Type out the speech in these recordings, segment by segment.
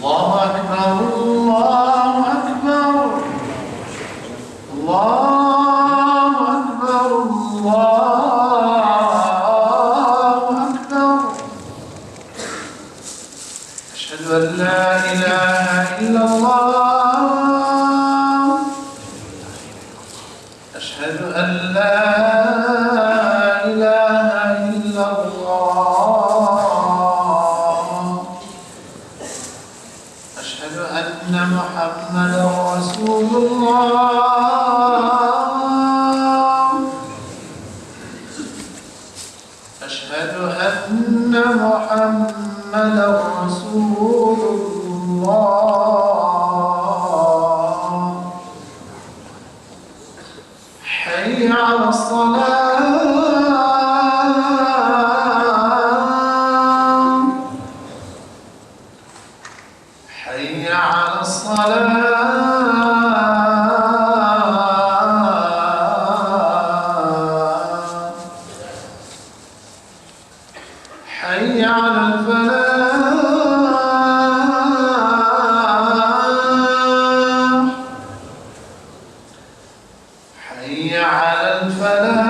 الله أكبر الله أكبر الله أكبر الله أكبر. أشهد أن لا إله إلا الله. أشهد أن لا إله إلا الله. أشهد أن محمدا رسول الله. أشهد أن محمدا رسول الله. حي على الصلاة. حي على الصلاة. حي على الفلاح. حي على الفلاح.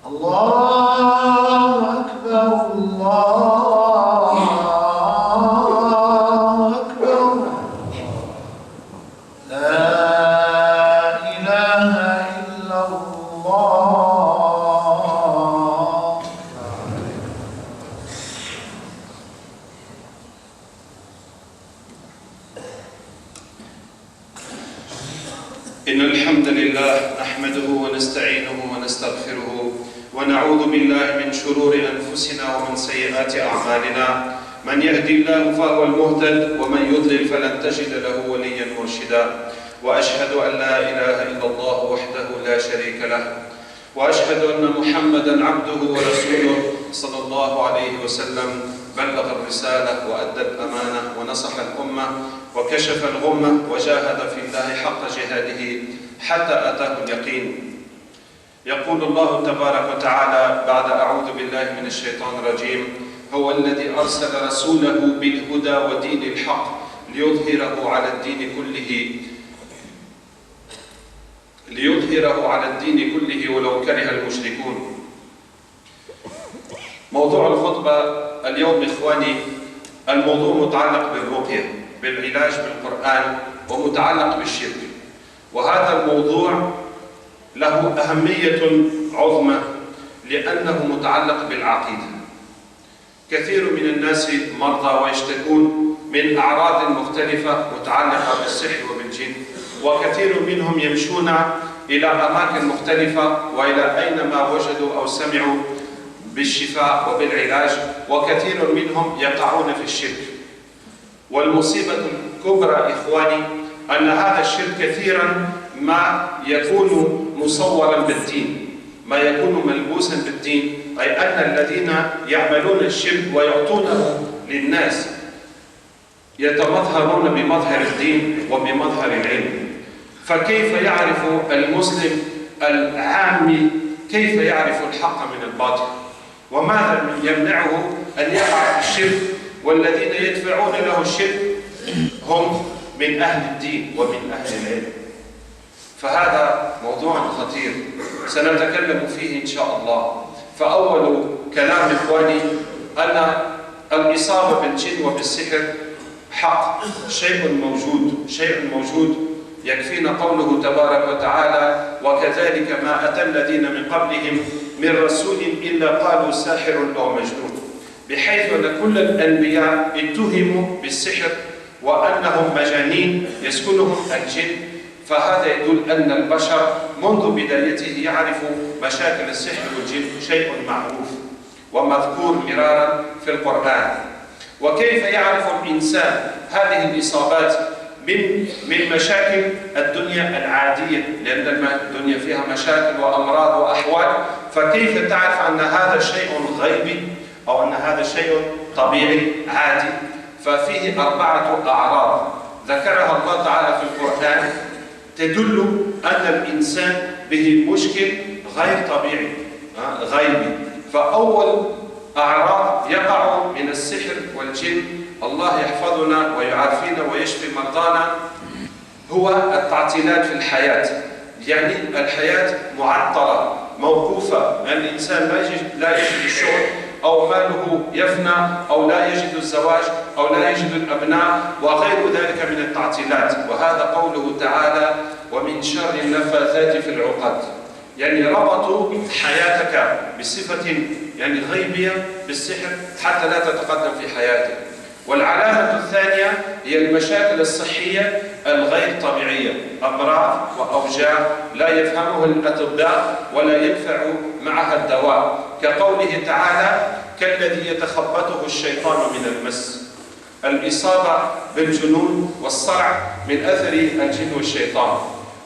الله أكبر الله أكبر. لا إله إلا الله. إن الحمد لله نحمده ونستعينه ونستغفره ونعوذ بالله من شرور أنفسنا ومن سيئات أعمالنا. من يهدي الله فهو المهتد ومن يضلل فلن تجد له وليا مرشدا. وأشهد أن لا إله إلا الله وحده لا شريك له، وأشهد أن محمدا عبده ورسوله صلى الله عليه وسلم بلغ الرسالة وأدى الأمانة ونصح الأمة وكشف الغمة وجاهد في الله حق جهاده حتى أتاه اليقين. يقول الله تبارك وتعالى بعد أعوذ بالله من الشيطان الرجيم: هو الذي أرسل رسوله بالهدى ودين الحق ليظهره على الدين كله ولو كره المشركون. موضوع الخطبة اليوم إخواني، الموضوع متعلق بالرقية، بالعلاج بالقرآن، ومتعلق بالشرك. وهذا الموضوع له أهمية عظمى لأنه متعلق بالعقيدة. كثير من الناس مرضى ويشتكون من أعراض مختلفة متعلقة بالسحر وبالجن، وكثير منهم يمشون إلى أماكن مختلفة وإلى أينما وجدوا أو سمعوا بالشفاء وبالعلاج، وكثير منهم يقعون في الشرك. والمصيبة الكبرى إخواني أن هذا الشرك كثيرا ما يكون مصورا بالدين، ما يكون ملبوسا بالدين، أي أن الذين يعملون الشرك ويعطونه للناس يتمظهرون بمظهر الدين وبمظهر العلم. فكيف يعرف المسلم العامي كيف يعرف الحق من الباطل؟ وماذا يمنعه أن يقع في الشرك والذين يدفعون له الشرك هم من أهل الدين ومن أهل العلم؟ فهذا موضوع خطير سنتكلم فيه إن شاء الله. فأول كلام إخواني أن الإصابة بالجن وبالسحر حق، شيء موجود. يكفينا قوله تبارك وتعالى: وكذلك ما أتى الذين من قبلهم من رسول إلا قالوا ساحر أو مجنون، بحيث أن كل الأنبياء اتهموا بالسحر وأنهم مجانين يسكنهم الجن. فهذا يدل أن البشر منذ بدايته يعرف مشاكل السحر والجن، شيء معروف ومذكور مرارا في القرآن. وكيف يعرف الإنسان هذه الإصابات من مشاكل الدنيا العادية؟ لأن الدنيا فيها مشاكل وأمراض وأحوال، فكيف تعرف أن هذا شيء غيبي أو أن هذا شيء طبيعي عادي؟ ففيه 4 أعراض ذكرها الله تعالى في القرآن تدل أن الإنسان به مشكل غير طبيعي غيبي. فأول أعراض يقع من السحر والجن، الله يحفظنا ويعافينا ويشفي مرضانا، هو التعطيلات في الحياة. يعني الحياة معطلة موقوفة، الإنسان لا يجد الشغل، أو ماله يفنى، أو لا يجد الزواج، أو لا يجد الأبناء، وغير ذلك من التعطيلات. وهذا قوله تعالى: ومن شر النفاثات في العقد. يعني ربطوا حياتك بصفة يعني غيبية بالسحر حتى لا تتقدم في حياتك. والعلامة الثانية هي المشاكل الصحية الغير طبيعية، أمراض وأوجاع لا يفهمها الأطباء ولا ينفع معها الدواء، كقوله تعالى: كالذي يتخبطه الشيطان من المس. الإصابة بالجنون والصرع من أثر الجن والشيطان.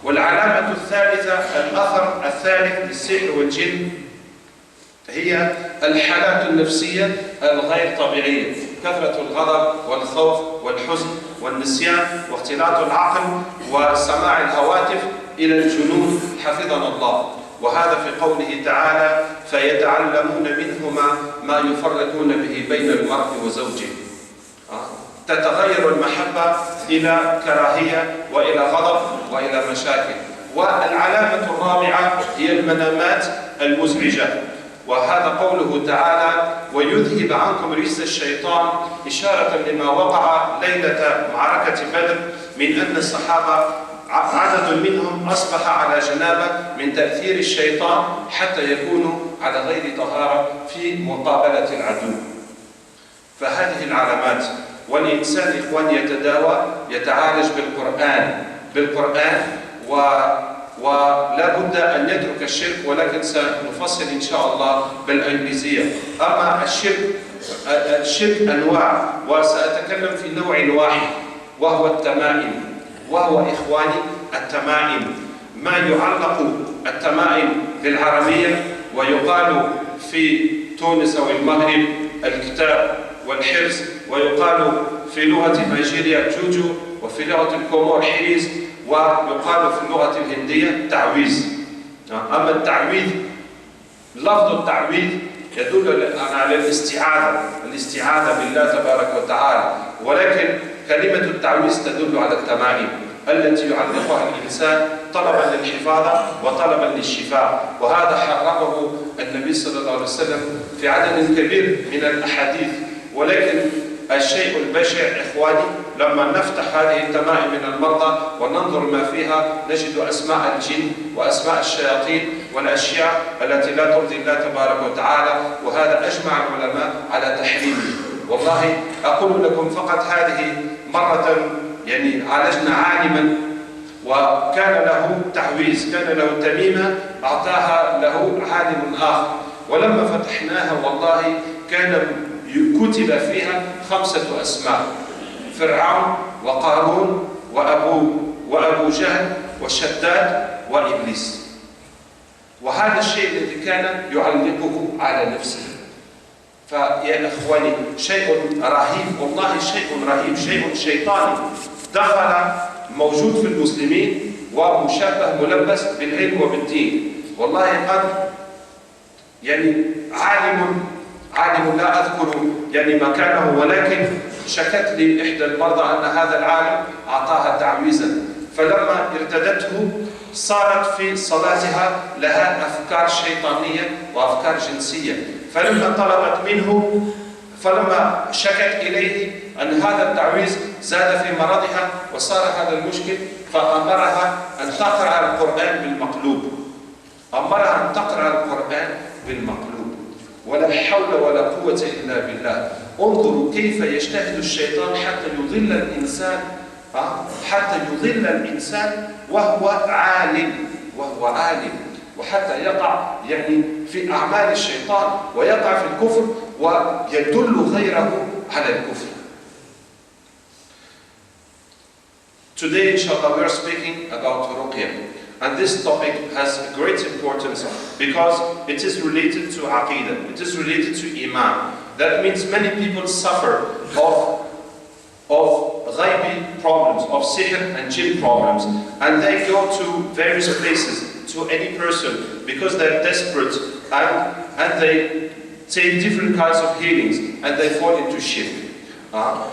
والعلامة الثالثة، الأثر الثالث للسحر والجن، هي الحالات النفسية الغير طبيعية، كثرة الغضب والخوف والحزن والنسيان واختلاط العقل وسماع الهواتف إلى الجنون حفظنا الله. وهذا في قوله تعالى: فيتعلمون منهما ما يفرقون به بين المرء وزوجه. تتغير المحبة إلى كراهية وإلى غضب وإلى مشاكل. والعلامة الرابعة هي المنامات المزعجة، وهذا قوله تعالى: ويذهب عنكم رجس الشيطان، إشارة لما وقع ليلة معركة بدر من أن الصحابة عدد منهم أصبح على جنابة من تأثير الشيطان حتى يكونوا على غير طهارة في مقابلة العدو. فهذه العلامات، والإنسان إخوان يتعالج بالقرآن ولا بد أن يترك الشرك، ولكن سنفصل إن شاء الله بالإنجليزية. أما الشرك أنواع، وسأتكلم في نوع واحد وهو التمائم. وهو إخواني التمائم ما يعلق التمائم بالعربية، ويقال في تونس أو المغرب الكتاب والحرز، ويقال في لغة نيجيريا جوجو، وفي لغة الكومور حريز، ويقال في اللغة الهندية تعويذ. أما التعويذ، لفظ التعويذ يدل على الاستعاذة بالله تبارك وتعالى، ولكن كلمة التعويذ تدل على التمائم التي يعلقها الإنسان طلبا للحفاظة وطلبا للشفاء. وهذا حرمه النبي صلى الله عليه وسلم في عدد كبير من الأحاديث. ولكن الشيء البشع إخواني، لما نفتح هذه التمائم من المرضى وننظر ما فيها، نجد أسماء الجن وأسماء الشياطين والأشياء التي لا ترضي الله تبارك وتعالى، وهذا أجمع العلماء على تحريمه. والله أقول لكم فقط هذه مرة يعني عالجنا عالما وكان له تعويذ، كان له تميمة أعطاها له عالم آخر، ولما فتحناها والله كان كتب فيها 5 أسماء: فرعون وقارون وأبو جهل وشداد وإبليس. وهذا الشيء الذي كان يعلقه على نفسه. فيا إخواني شيء رهيب، والله شيء رهيب، شيء شيطاني دخل موجود في المسلمين ومشابه ملبس بالعلم وبالدين. والله قد يعني عالم لا أذكر يعني مكانه، ولكن شكت لي إحدى المرضى أن هذا العالم أعطاها تعويذا، فلما ارتدته صارت في صلاتها لها أفكار شيطانية وأفكار جنسية. فلما شكت إليه أن هذا التعويذ زاد في مرضها وصار هذا المشكل، فأمرها أن تقرأ القرآن بالمقلوب. ولا حول ولا قوة إلا بالله. انظروا كيف يجتهد الشيطان حتى يضل الإنسان وهو عالم وحتى يقع يعني في أعمال الشيطان ويقع في الكفر ويدل غيره على الكفر. Today, inshallah, we are speaking about Roqya. And this topic has great importance because it is related to Aqidah, it is related to Iman. That means many people suffer of ghaibi problems, of sihr and jinn problems, and they go to various places to any person because they're desperate and they take different kinds of healings and they fall into shirk.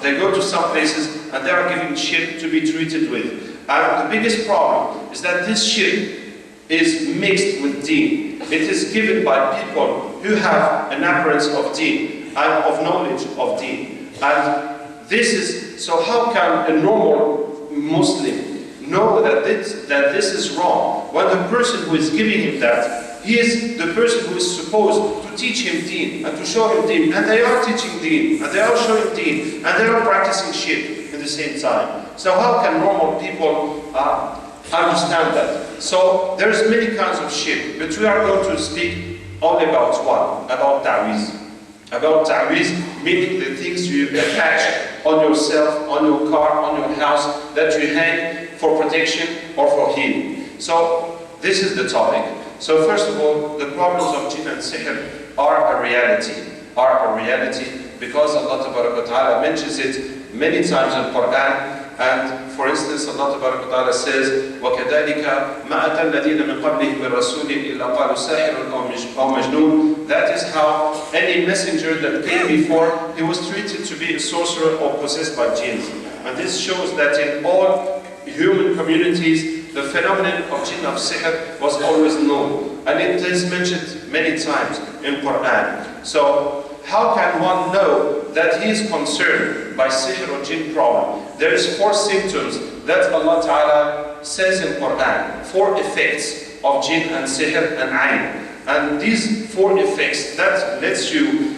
They go to some places and they are given shirk to be treated with. And the biggest problem is that this shirk is mixed with deen. It is given by people who have an appearance of deen and of knowledge of deen. And this is, so how can a normal Muslim know that this is wrong when the person who is giving him that, he is the person who is supposed to teach him deen and to show him deen, and they are teaching deen, and they are showing deen, and they are practicing shirk at the same time. So how can normal people understand that? So there's many kinds of shirk, but we are going to speak only about one, about ta'weez. About ta'weez, meaning the things you attach on yourself, on your car, on your house, that you hang for protection or for healing. So this is the topic. So first of all, the problems of jinn and sihr are a reality, because Allah Ta'ala mentions it many times in the Quran. And for instance, Allah Ta'ala says, وَكَذَلِكَ مَا أَتَى الَّذِينَ مِنْ قَبْلِهِمْ مِنْ رَسُولٍ إِلَّا قَالُوا سَاحِرٌ أَوْ مَجْنُونٌ. That is how any messenger that came before, he was treated to be a sorcerer or possessed by jinns. And this shows that in all human communities, the phenomenon of jinn of sihr was always known. And it is mentioned many times in Quran. So how can one know that he is concerned by sihr or jinn problem? There is 4 symptoms that Allah Ta'ala says in Quran, 4 effects of jinn and sihr and ayn. And these 4 effects, that lets you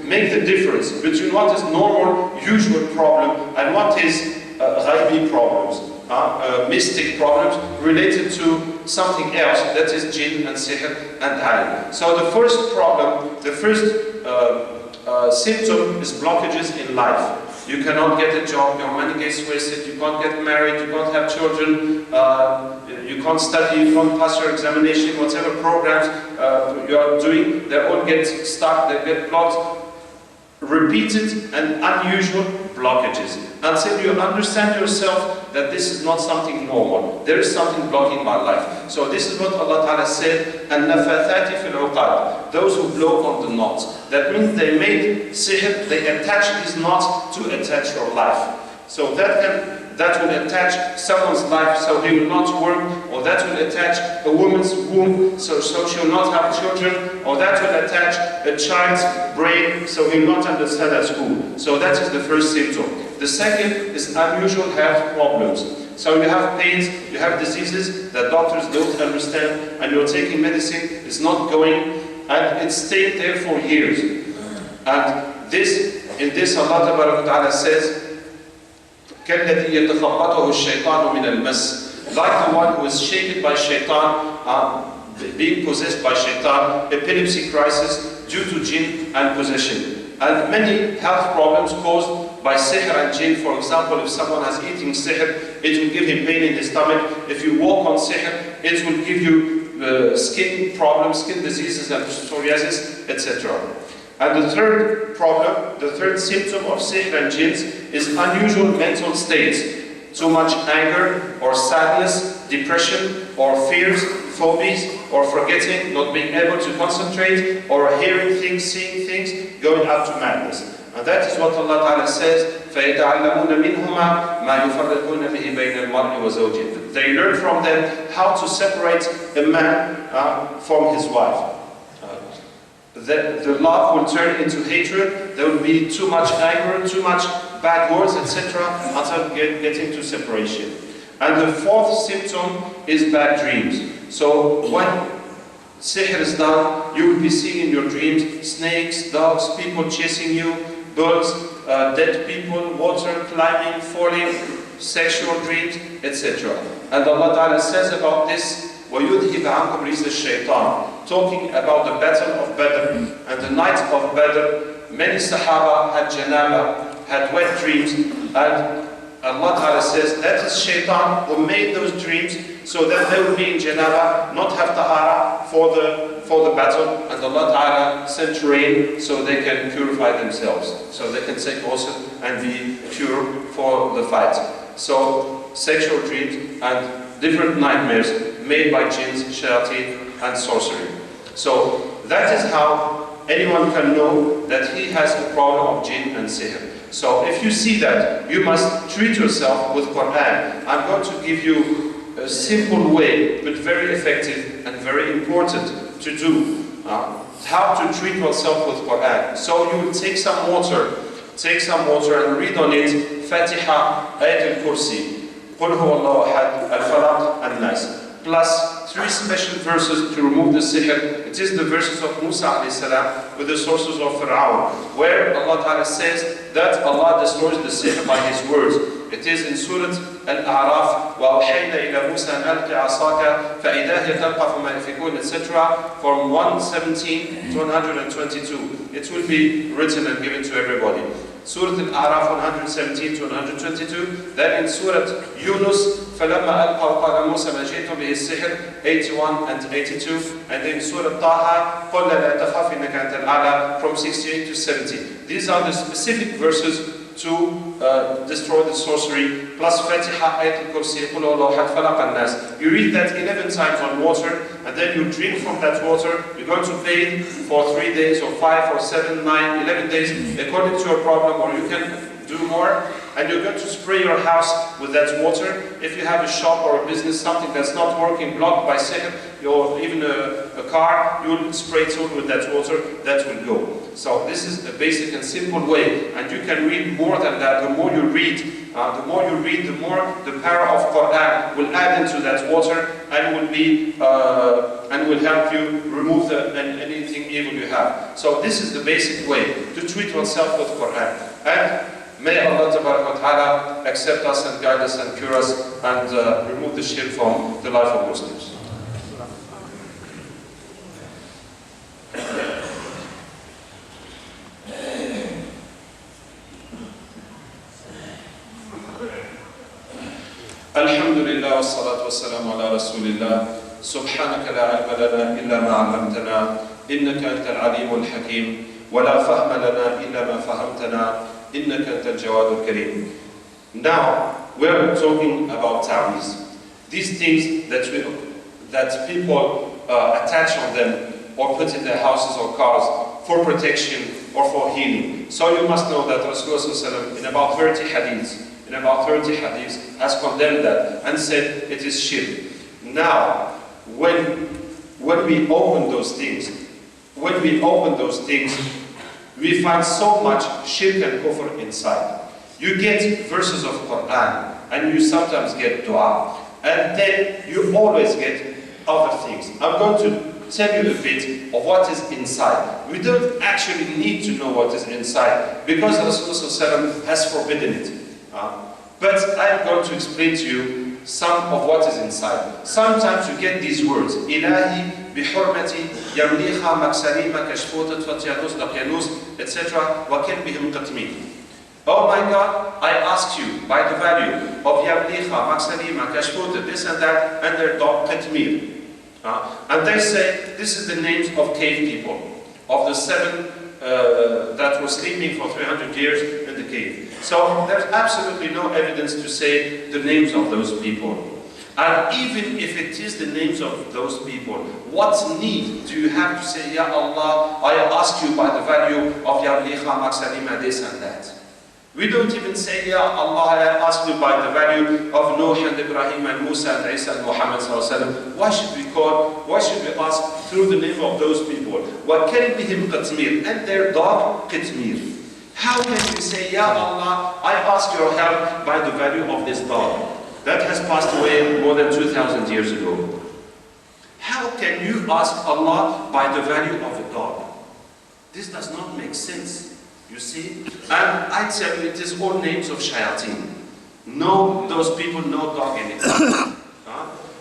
make the difference between what is normal, usual problem and what is ghaibi problems, mystic problems related to something else that is jinn and sihr and ayn. So the first problem, the first symptom is blockages in life. You cannot get a job, your money gets wasted, you can't get married, you can't have children, you can't study, you can't pass your examination, whatever programs you are doing, they all get stuck, they get blocked. Repeated and unusual blockages until you understand yourself that this is not something normal. There is something blocking my life. So this is what Allah Ta'ala said, النَّفَّاثَاتِ فِي الْعُقَادِ, those who blow on the knots. That means they made sihr, they attach these knots to attach your life. So that will attach someone's life so he will not work, or that will attach a woman's womb so she will not have children, or that will attach a child's brain so he will not understand at school. So that is the first symptom. The second is unusual health problems. So you have pains, you have diseases that doctors don't understand, and you're taking medicine, it's not going, and it's stayed there for years. And in this Allah Ta'ala says, كَالَّذِي يَتَخَبَّطُهُ الشَّيْطَانُ مِنَ الْمَسِّ, like the one who is shaken by shaitan, being possessed by shaitan, epilepsy crisis due to jinn and possession. And many health problems caused by sihr and jinn. For example, if someone has eaten sihr, it will give him pain in his stomach. If you walk on sihr, it will give you skin problems, skin diseases and psoriasis, etc. And the third problem, the third symptom of sihr and jinns is unusual mental states. Too much anger or sadness, depression or fears, phobias or forgetting, not being able to concentrate, or hearing things, seeing things, going up to madness. And that is what Allah Ta'ala says, فَيَتَعَلَّمُونَ مِنْهُمَا مَا يُفَرِّقُونَ بِهِ بَيْنَ الْمَرْءِ وَزَوْجِهِ. They learn from them how to separate a man from his wife. The love will turn into hatred, there will be too much anger, too much bad words, etc. until getting to separation. And the fourth symptom is bad dreams. So when sihr is done, you will be seeing in your dreams snakes, dogs, people chasing you, birds, dead people, water, climbing, falling, sexual dreams, etc. And Allah Ta'ala says about this, وَيُذْهِبَ عَنْكُمْ رِجْزَ الشَّيْطَانِ, talking about the battle of Badr. And the night of Badr, many Sahaba had janaba, had wet dreams, and Allah Ta'ala says that is shaitan who made those dreams so that they will be in janaba, not have tahara for the battle, and Allah Ta'ala sent rain so they can purify themselves, so they can take ghusl and be pure for the fight. So sexual dreams and different nightmares made by jinns, shayateen, and sorcery. So that is how anyone can know that he has a problem of jinn and sihr. So if you see that, you must treat yourself with Quran. I'm going to give you a simple way, but very effective and very important to do. How to treat oneself with Quran. So you will take some water and read on it Fatiha, Ayat al-Kursi, Qul huwa Allahu ahad, Al-Falaq, and Nas. Plus 3 special verses to remove the sihr. It is the verses of Musa alayhi salam with the sources of Fir'aun, where Allah Ta'ala says that Allah destroys the sihr by His words. It is in Surah Al-A'raf, وَأَوْحَيْنَا إِلَى مُوسَى أَنْ أَلْقِ عَصَاكَ فَإِذَا هِيَ تَلْقَفُ مَا يَأْفِكُونَ, etc. from 117 to 122. It will be written and given to everybody. Surah Al-A'raf 117 to 122. Then in Surah Yunus, فَلَمَّا أَلْقَوْا قَالَ مُوسَى مَا جِئْتُمْ بِهِ السِّحْرُ 81 and 82. And in Surah Taha, قُلْ لَا تَخَافْ إِنَّكَ أَنْتَ الْأَعْلَى from 68 to 70. These are the specific verses to destroy the sorcery, plus Fatiha, Ayat al-Kursi, Qul huwa Allahu ahad, Falaq, and Nas. You read that 11 times on water, and then you drink from that water. You're going to bathe for 3 days, or 5, or 7, 9, 11 days, according to your problem, or you can do more. And you're going to spray your house with that water. If you have a shop or a business, something that's not working, blocked by sihr, or even a car, you will spray it with that water, that will go. So this is a basic and simple way, and you can read more than that. The more you read, the more the power of Quran will add into that water, and will be and will help you remove anything evil you have. So this is the basic way to treat oneself with Quran. And may Allah Ta'ala accept us and guide us and cure us and remove the shirk from the life of Muslims. Alhamdulillah wassalatu wassalamu ala rasulillah. Subhanaka la ilma lana illa ma 'allamtana innaka antal alimul hakim wa la fahma lana illa ma fahamtana innaka antal jawadul kareem. Now we are talking about ta'weez. These things that people attach on them or put in their houses or cars for protection or for healing. So you must know that Rasulullah in about 30 hadiths has condemned that and said it is shirk. Now, when we open those things, we find so much shirk and kufr inside. You get verses of Quran and you sometimes get dua, and then you always get other things. I'm going to tell you a bit of what is inside. We don't actually need to know what is inside because Rasulullah has forbidden it. But I'm going to explain to you some of what is inside. Sometimes you get these words, Ilahi bihurmati yamliha maksalima kashfutat fatyanus daqyanus, etc. wa kan bihim qatmi. Oh my God, I ask you by the value of yamliha maksalima kashfutat, this and that, and their dog qatmir. And they say this is the names of cave people, of the 7 that were sleeping for 300 years in the cave. So there's absolutely no evidence to say the names of those people. And even if it is the names of those people, what need do you have to say, Ya Allah, I ask you by the value of Yabliha, Maksalima, this and that? We don't even say, Ya Allah, I ask you by the value of Nuh and Ibrahim and Musa and Isa and Muhammad sallallahu alaihi wasallam. Why should we ask through the name of those people? وَكَلْبِهِمْ قَتْمِيرٌ, and their dog Qitmir. How can you say, Ya Allah, I ask your help by the value of this dog that has passed away more than 2,000 years ago? How can you ask Allah by the value of a dog? This does not make sense. You see? And I tell you, it is all names of shayateen. No, those people, no dog in it.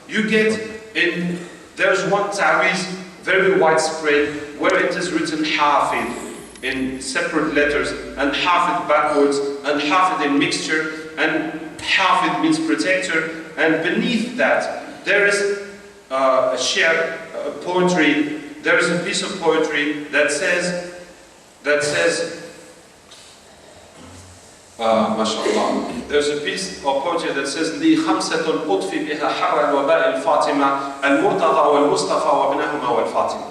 You get in, there's one ta'weez, very widespread, where it is written hafid in separate letters, and hafid backwards, and hafid in mixture, and hafid means protector, and beneath that, there is a share, poetry, there is a piece of poetry that says, MashaAllah. There's a piece of poetry that says لي خمسة أطفي بها حر الوباء الفاطمة المرتضى والمصطفى وابنهما والفاطمة.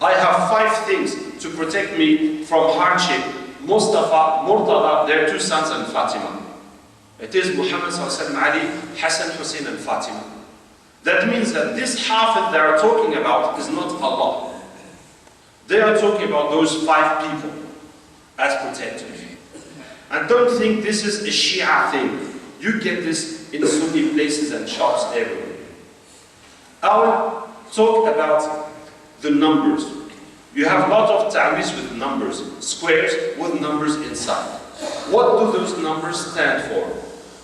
I have 5 things to protect me from hardship. Mustafa, Murtada, their 2 sons, and Fatima. It is Muhammad sallallahu Ali, Hassan, Hussein, and Fatima. That means that this Hafid they are talking about is not Allah. They are talking about those 5 people as protectors. And don't think this is a Shia thing. You get this in Sunni places and shops everywhere. I will talk about the numbers. You have a lot of ta'weez with numbers, squares with numbers inside. What do those numbers stand for?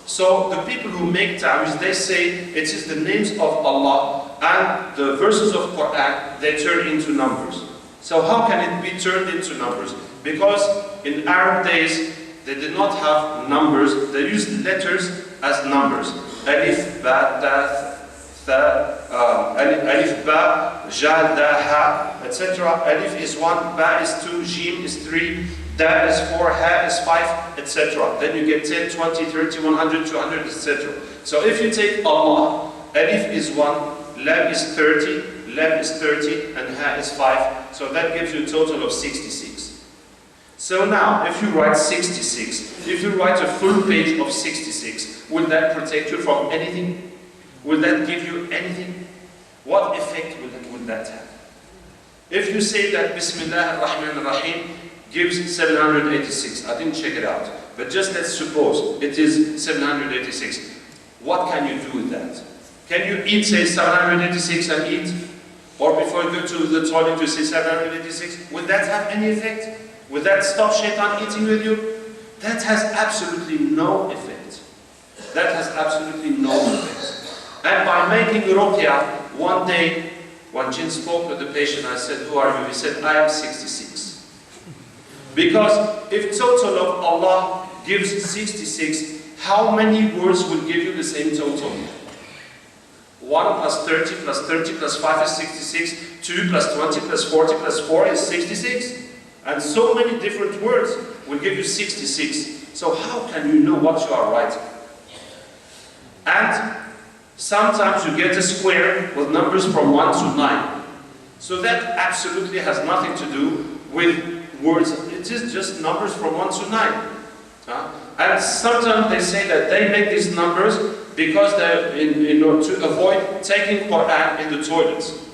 So the people who make ta'weez, they say it is the names of Allah and the verses of Quran, they turn into numbers. So how can it be turned into numbers? Because in Arab days, they did not have numbers, they used letters as numbers. Alif, ba, ta, alif, ba, ja, da, ha, etc. Alif is 1, ba is 2, jim is 3, da is 4, ha is 5, etc. Then you get 10, 20, 30, 100, 200, etc. So if you take Allah, alif is 1, lam is 30, lam is 30, and ha is 5. So that gives you a total of 66. So now, if you write 66, if you write a full page of 66, will that protect you from anything? Will that give you anything? What effect will that have? If you say that Bismillah ar-Rahman ar-Rahim gives 786, I didn't check it out, but just let's suppose it is 786. What can you do with that? Can you eat, say, 786 and eat? Or before you go to the toilet you say 786? Will that have any effect? Will that stop shaitan eating with you? That has absolutely no effect. That has absolutely no effect. And by making Roqya, one day, when Jinn spoke with the patient, I said, who are you? He said, I am 66. Because if total of Allah gives 66, how many words will give you the same total? 1 plus 30 plus 30 plus 5 is 66, 2 plus 20 plus 40 plus 4 is 66. And so many different words will give you 66. So how can you know what you are writing? And sometimes you get a square with numbers from 1 to 9. So that absolutely has nothing to do with words. It is just numbers from 1 to 9. And sometimes they say that they make these numbers because they, in order to avoid taking Quran in the toilets.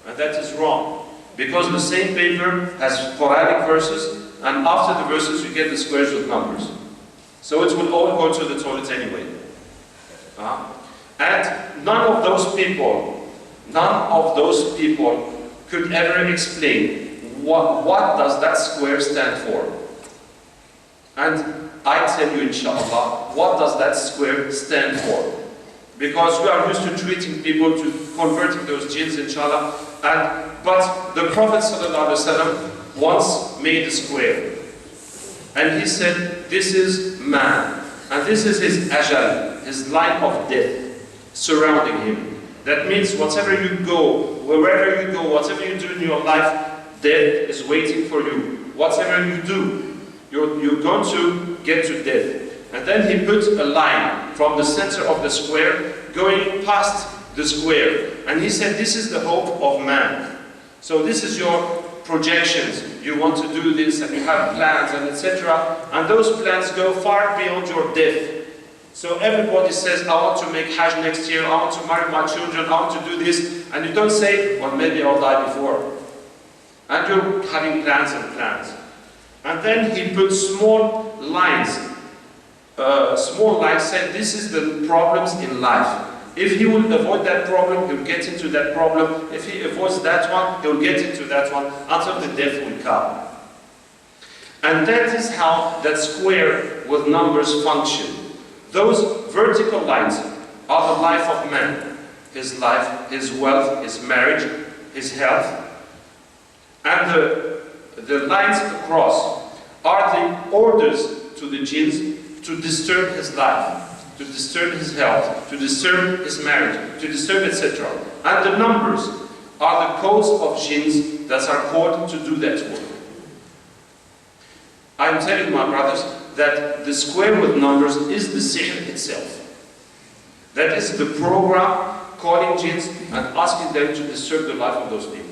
And that is wrong. Because the same paper has Quranic verses, and after the verses you get the squares with numbers. So it will all go to the toilet anyway. And none of those people could ever explain what does that square stand for. And I tell you, inshallah, what does that square stand for? Because we are used to treating people, to converting those jinns, inshallah. But the Prophet ﷺ once made a square. And he said, this is man. And this is his ajal, his line of death, surrounding him. That means whatever you go, wherever you go, whatever you do in your life, death is waiting for you. Whatever you do, you're going to get to death. And then he put a line from the center of the square going past the square. And he said, this is the hope of man. So this is your projections. You want to do this and you have plans and etc. And those plans go far beyond your death. So everybody says, I want to make Hajj next year, I want to marry my children, I want to do this. And you don't say, well, maybe I'll die before. And you're having plans and plans. And then he put small lines said this is the problems in life. If he will avoid that problem, he'll get into that problem. If he avoids that one, he'll get into that one until the death will come. And that is how that square with numbers function. Those vertical lines are the life of man. His life, his wealth, his marriage, his health. And the lines across are the orders to the jinns to disturb his life, to disturb his health, to disturb his marriage, to disturb etc. And the numbers are the codes of jinns that are called to do that work. I'm telling my brothers, that the square with numbers is the sihr itself. That is the program calling jinns and asking them to disturb the life of those people.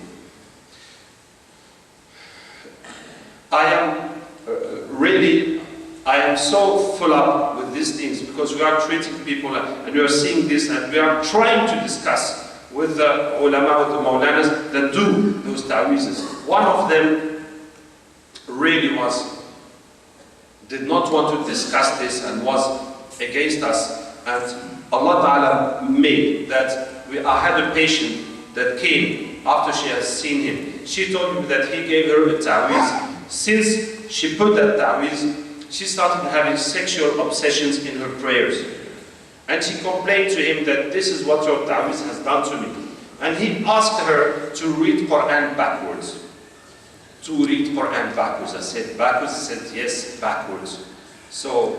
I am so full up with these things because we are treating people and we are seeing this and we are trying to discuss with the ulama, with the maulanas that do those ta'weezes. One of them really did not want to discuss this and was against us, and Allah Ta'ala made that I had a patient that came after she has seen him. She told me that he gave her a ta'weez. Since she put that ta'weez, she started having sexual obsessions in her prayers. And she complained to him that this is what your ta'weez has done to me. And he asked her to read Quran backwards. To read Quran backwards. I said backwards, he said yes, backwards. So,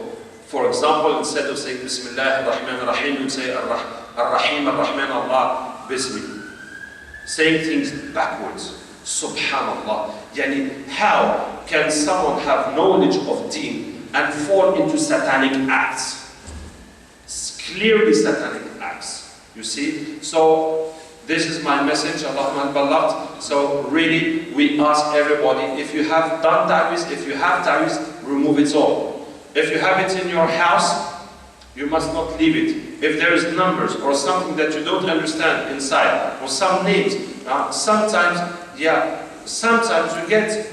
for example, instead of saying Bismillah ar-Rahman ar-Rahim, you say Ar-Rahim ar-Rahman Allah Bismi. Saying things backwards. Subhanallah. Yani, how can someone have knowledge of deen and fall into satanic acts? It's clearly satanic acts. You see? So, this is my message, Allahumma al-Balagh. So really, we ask everybody, if you have done ta'weez, if you have ta'weez, remove it all. If you have it in your house, you must not leave it. If there is numbers or something that you don't understand inside, or some names, sometimes you get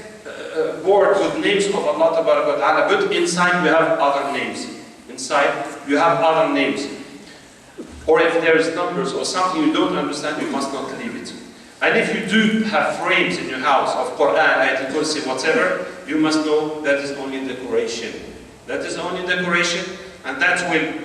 bored with names of Allah Ta'ala, but inside you have other names. Inside you have other names. Or if there is numbers or something you don't understand, you must not leave it. And if you do have frames in your house of Quran, Ayatul Kursi, whatever, you must know that is only decoration. That is only decoration, and that will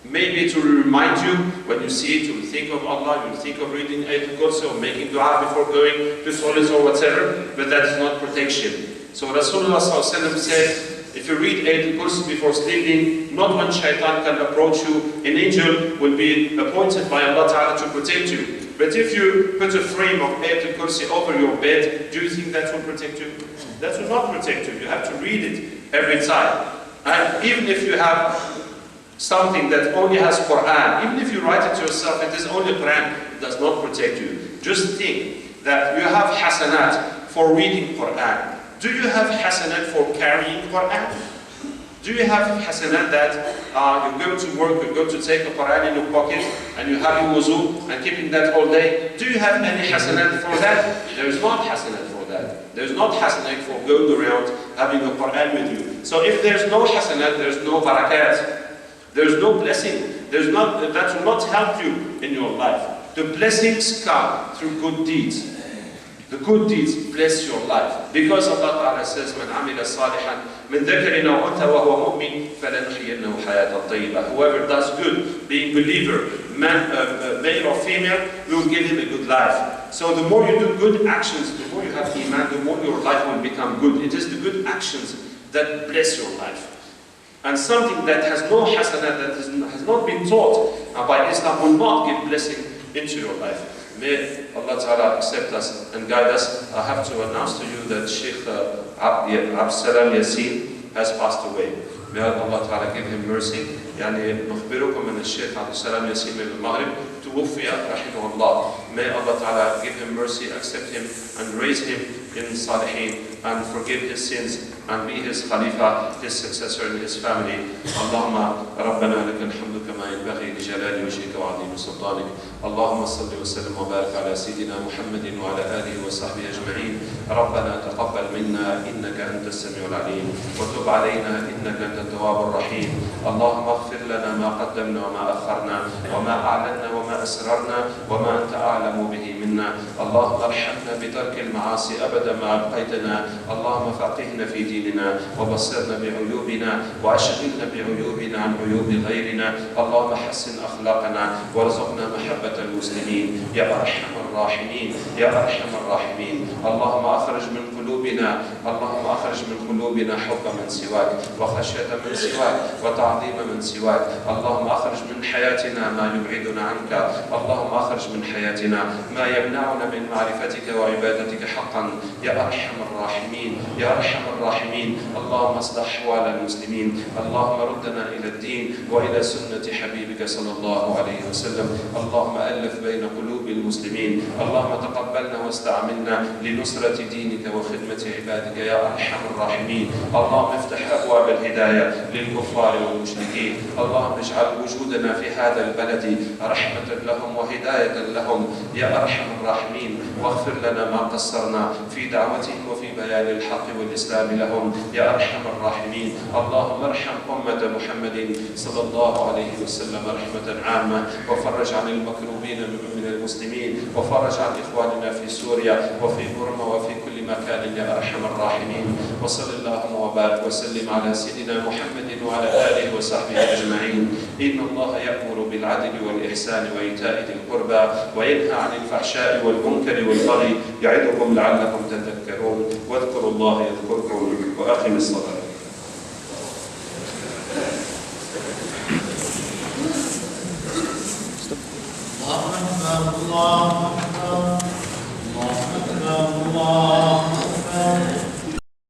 maybe to remind you when you see it, you will think of Allah, you will think of reading Ayatul Kursi or making dua before going to toilet or whatever, but that is not protection. So Rasulullah said, if you read Ayatul Kursi before sleeping, not when shaitan can approach you, an angel will be appointed by Allah Ta'ala to protect you. But if you put a frame of Ayatul Kursi over your bed, do you think that will protect you? That will not protect you. You have to read it every time. And even if you have something that only has Quran, even if you write it yourself, it is only Quran, it does not protect you. Just think that you have hasanat for reading Quran. Do you have hasanat for carrying Quran? Do you have hasanat that you go to work, you go to take a Quran in your pocket and you have your wuzu and keeping that all day? Do you have any hasanat for that? There is not hasanat for that. There is not hasanat for going around having a Quran with you. So if there is no hasanat, there is no barakat. There is no blessing. That will not help you in your life. The blessings come through good deeds. The good deeds bless your life. Because Allah Ta'ala says, مَنْ عَمِلَ صَالِحًا مِنْ ذَكَرٍ أَوْ أُنْثَىٰ وَهُوَ مُؤْمِنٌ فَلَنُحْيِيَنَّهُ حَيَاةً طَيِّبَةً. Whoever does good, being believer, male or female, we will give him a good life. So the more you do good actions, the more you have iman, the more your life will become good. It is the good actions that bless your life. And something that has no hasanah, that has not been taught by Islam, will not give blessing into your life. May Allah Ta'ala accept us and guide us. I have to announce to you that Sheikh Absalam Yassin has passed away. May Allah Ta'ala give him mercy. يعني نخبركم أن الشيخ عبد السلام ياسين من المغرب توفي رحمه الله. May Allah Ta'ala give him mercy, accept him and raise him in Salihin and forgive his sins and be his Khalifa, his successor in his family. اللهم ربنا لك الحمد كما ينبغي لجلال وجهك وعظيم سلطانك. اللهم صل وسلم وبارك على سيدنا محمد وعلى آله وصحبه أجمعين. ربنا تقبل منا إنك أنت السميع العليم وتب علينا إنك أنت التواب الرحيم. اللهم اغفر لنا ما قدمنا وما أخرنا وما أعلنا وما أسررنا وما أنت أعلم به منا. اللهم ارحمنا بترك المعاصي أبدا ما أبقيتنا. اللهم فقهنا في ديننا وبصرنا بعيوبنا وأشغلنا بعيوبنا عن عيوب غيرنا. اللهم حسن أخلاقنا وارزقنا محبة المسلمين يا أرحم الراحمين يا أرحم الراحمين. اللهم أخرج من قلوبنا حب من سواك وخشية من سواك وتعظيم من سواك. اللهم أخرج من حياتنا ما يبعدنا عنك. اللهم أخرج من حياتنا ما يمنعنا من معرفتك وعبادتك حقا يا أرحم الراحمين يا أرحم الراحمين. اللهم اصلح أحوال المسلمين. اللهم ردنا إلى الدين وإلى سنة حبيبك صلى الله عليه وسلم. اللهم ألف بين قلوب المسلمين. اللهم تقبلنا واستعملنا لنصرة دينك وخدمة عبادك يا أرحم الراحمين. اللهم افتح أبواب الهداية للكفار والمشركين. اللهم اجعل وجودنا في هذا البلد رحمة لهم وهداية لهم يا أرحم الراحمين. واغفر لنا ما قصرنا في دعوتهم وفي بيان الحق والإسلام لهم يا أرحم الراحمين. اللهم ارحم أمة محمد صلى الله عليه وسلم رحمة عامة، وفرج عن المكروبين من المسلمين، وفرج عن إخواننا في سوريا وفي بورما وفي كل مكان يا أرحم الراحمين. وصل اللهم وبارك وسلم على سيدنا محمد وعلى آله وصحبه أجمعين. إن الله يأمر بالعدل والإحسان وإيتاء ذي القربى وينهى عن الفحشاء والمنكر والبغي يعظكم لعلكم تذكرون. واذكروا الله يذكركم وأقم الصلاة. الله أكبر الله